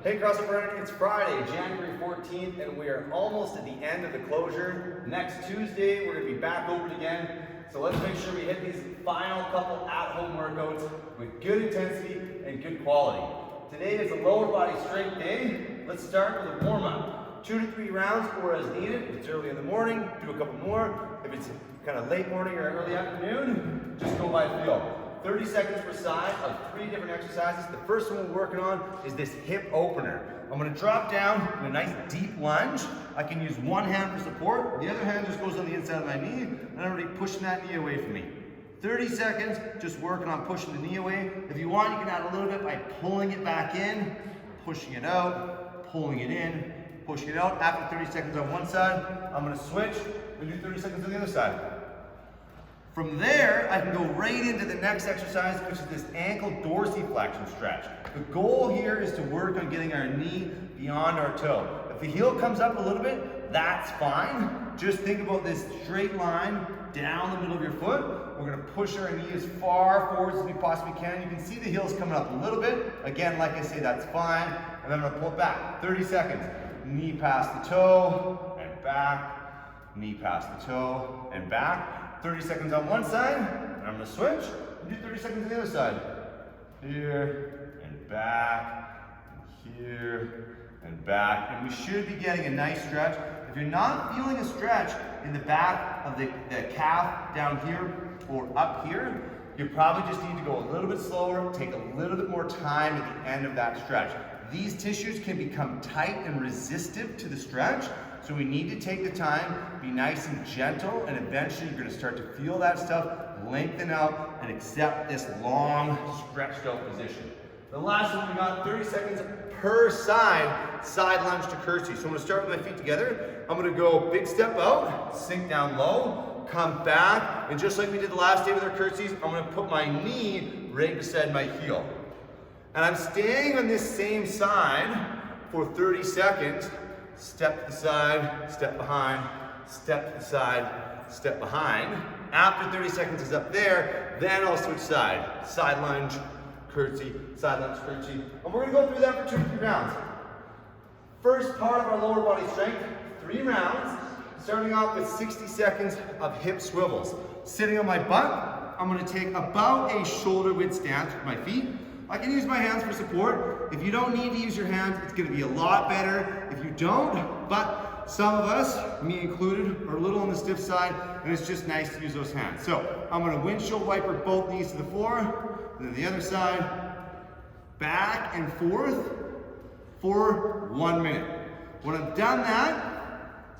Hey CrossFit Brandon, it's Friday, January 14th, and we are almost at the end of the closure. Next Tuesday, we're going to be back open again. So let's make sure we hit these final couple at-home workouts with good intensity and good quality. Today is a lower body strength day. Let's start with a warm-up. 2 to 3 rounds or as needed. If it's early in the morning, do a couple more. If it's kind of late morning or early afternoon, just go by feel. 30 seconds per side of 3 different exercises. The first one we're working on is this hip opener. I'm gonna drop down in a nice deep lunge. I can use one hand for support. The other hand just goes on the inside of my knee, and I'm already pushing that knee away from me. 30 seconds, just working on pushing the knee away. If you want, you can add a little bit by pulling it back in, pushing it out, pulling it in, pushing it out. After 30 seconds on one side, I'm gonna switch and do 30 seconds on the other side. From there, I can go right into the next exercise, which is this ankle dorsiflexion stretch. The goal here is to work on getting our knee beyond our toe. If the heel comes up a little bit, that's fine. Just think about this straight line down the middle of your foot. We're gonna push our knee as far forward as we possibly can. You can see the heel's coming up a little bit. Again, like I say, that's fine. And then I'm gonna pull it back. 30 seconds. Knee past the toe and back. Knee past the toe and back. 30 seconds on one side, and I'm gonna switch and do 30 seconds on the other side. Here and back, and here and back. And we should be getting a nice stretch. If you're not feeling a stretch in the back of the calf down here or up here, you probably just need to go a little bit slower, take a little bit more time at the end of that stretch. These tissues can become tight and resistive to the stretch, so we need to take the time, be nice and gentle, and eventually you're gonna start to feel that stuff lengthen out and accept this long, stretched out position. The last one, we got 30 seconds per side lunge to curtsy. So I'm gonna start with my feet together. I'm gonna go big step out, sink down low, come back, and just like we did the last day with our curtsies, I'm gonna put my knee right beside my heel. And I'm staying on this same side for 30 seconds. Step to the side, step behind, step to the side, step behind. After 30 seconds is up there, then I'll switch side. Side lunge, curtsy, side lunge, curtsy. And we're gonna go through that for 2 to 3 rounds. First part of our lower body strength, 3 rounds, starting off with 60 seconds of hip swivels. Sitting on my butt, I'm gonna take about a shoulder width stance with my feet. I can use my hands for support. If you don't need to use your hands, it's gonna be a lot better if you don't, but some of us, me included, are a little on the stiff side, and it's just nice to use those hands. So I'm gonna windshield wiper both knees to the floor, and then the other side, back and forth for 1 minute. When I've done that,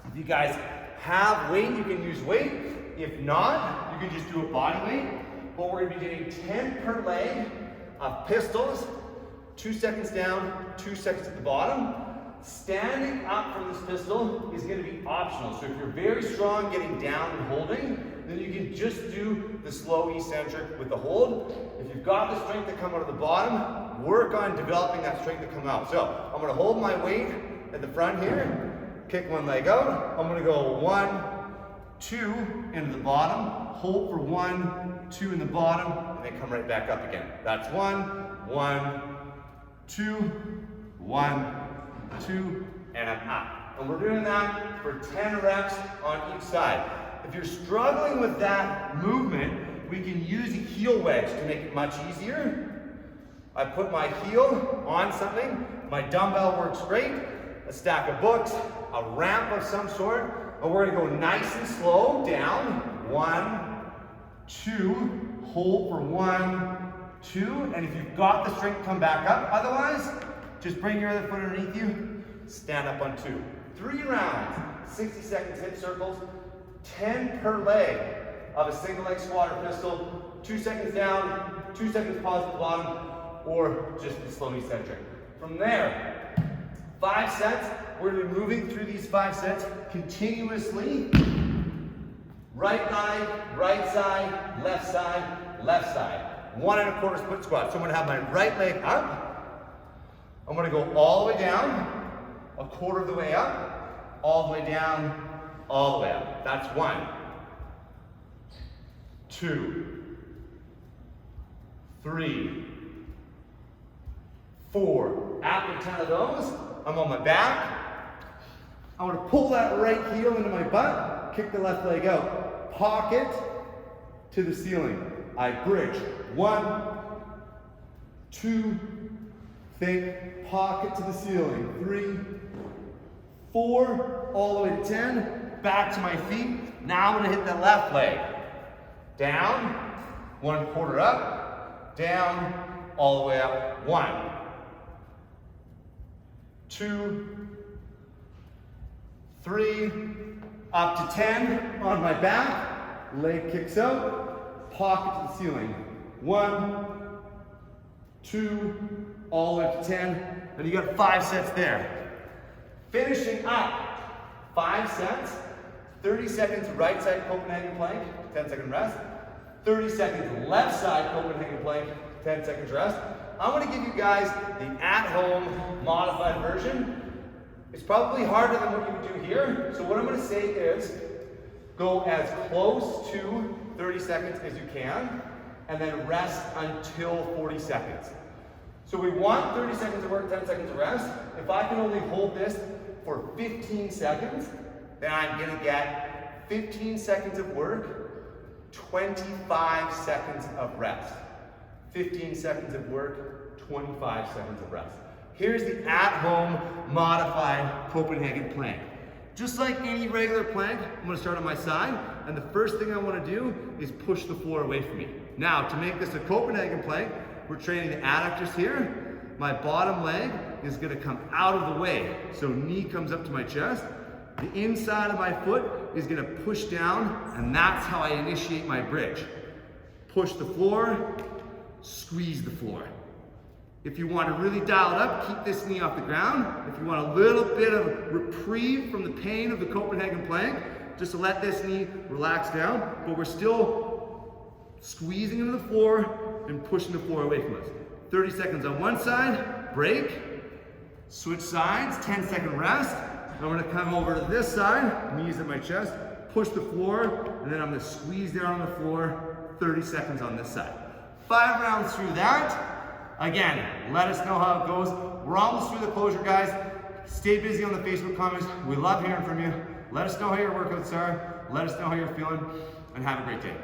if you guys have weight, you can use weight. If not, you can just do a body weight, but we're gonna be doing 10 per leg, of pistols, 2 seconds down, 2 seconds at the bottom. Standing up from this pistol is going to be optional. So if you're very strong getting down and holding, then you can just do the slow eccentric with the hold. If you've got the strength to come out of the bottom, work on developing that strength to come out. So I'm going to hold my weight at the front here, kick one leg out. I'm going to go 1, 2 into the bottom, hold for 1, 2 in the bottom, and then come right back up again. That's 1, 1, 2, 1, 2, and I'm up. And we're doing that for 10 reps on each side. If you're struggling with that movement, we can use a heel wedge to make it much easier. I put my heel on something, my dumbbell works great, a stack of books, a ramp of some sort, and we're gonna go nice and slow down. 1, 2, hold for 1, 2, and if you've got the strength, come back up. Otherwise, just bring your other foot underneath you, stand up on 2. 3 rounds, 60 seconds hip circles, 10 per leg of a single leg squat or pistol, 2 seconds down, 2 seconds pause at the bottom, or just the slow eccentric. From there, 5 sets. We're gonna be moving through these 5 sets continuously. Right leg, right side, left side, left side. 1 1/4 split squat. So I'm gonna have my right leg up. I'm gonna go all the way down, 1/4 of the way up, all the way down, all the way up. That's 1, 2, 3, 4. After 10 of those, I'm on my back. I want to pull that right heel into my butt, kick the left leg out, pocket to the ceiling. I bridge. 1, 2, think, pocket to the ceiling. 3, 4, all the way to 10, back to my feet. Now I'm going to hit the left leg. Down, 1/4 up, down, all the way up. 1, 2, 3, up to 10 on my back, leg kicks out, pocket to the ceiling. 1, 2, all the way up to 10, and you got 5 sets there. Finishing up 5 sets, 30 seconds right side Copenhagen plank, 10-second rest. 30 seconds left side Copenhagen plank, 10 seconds rest. I'm going to give you guys the at-home modified version. It's probably harder than what you would do here. So what I'm going to say is go as close to 30 seconds as you can and then rest until 40 seconds. So we want 30 seconds of work, 10 seconds of rest. If I can only hold this for 15 seconds, then I'm going to get 15 seconds of work, 25 seconds of rest. 15 seconds of work, 25 seconds of rest. Here's the at-home modified Copenhagen plank. Just like any regular plank, I'm going to start on my side, and the first thing I want to do is push the floor away from me. Now, to make this a Copenhagen plank, we're training the adductors here. My bottom leg is going to come out of the way, so knee comes up to my chest. The inside of my foot is going to push down, and that's how I initiate my bridge. Push the floor, squeeze the floor. If you want to really dial it up, keep this knee off the ground. If you want a little bit of reprieve from the pain of the Copenhagen plank, just let this knee relax down, but we're still squeezing into the floor and pushing the floor away from us. 30 seconds on one side, break, switch sides, 10-second rest. I'm going to come over to this side, knees at my chest, push the floor, and then I'm going to squeeze down on the floor, 30 seconds on this side. 5 rounds through that. Again, let us know how it goes. We're almost through the closure, guys. Stay busy on the Facebook comments. We love hearing from you. Let us know how your workouts are. Let us know how you're feeling, and have a great day.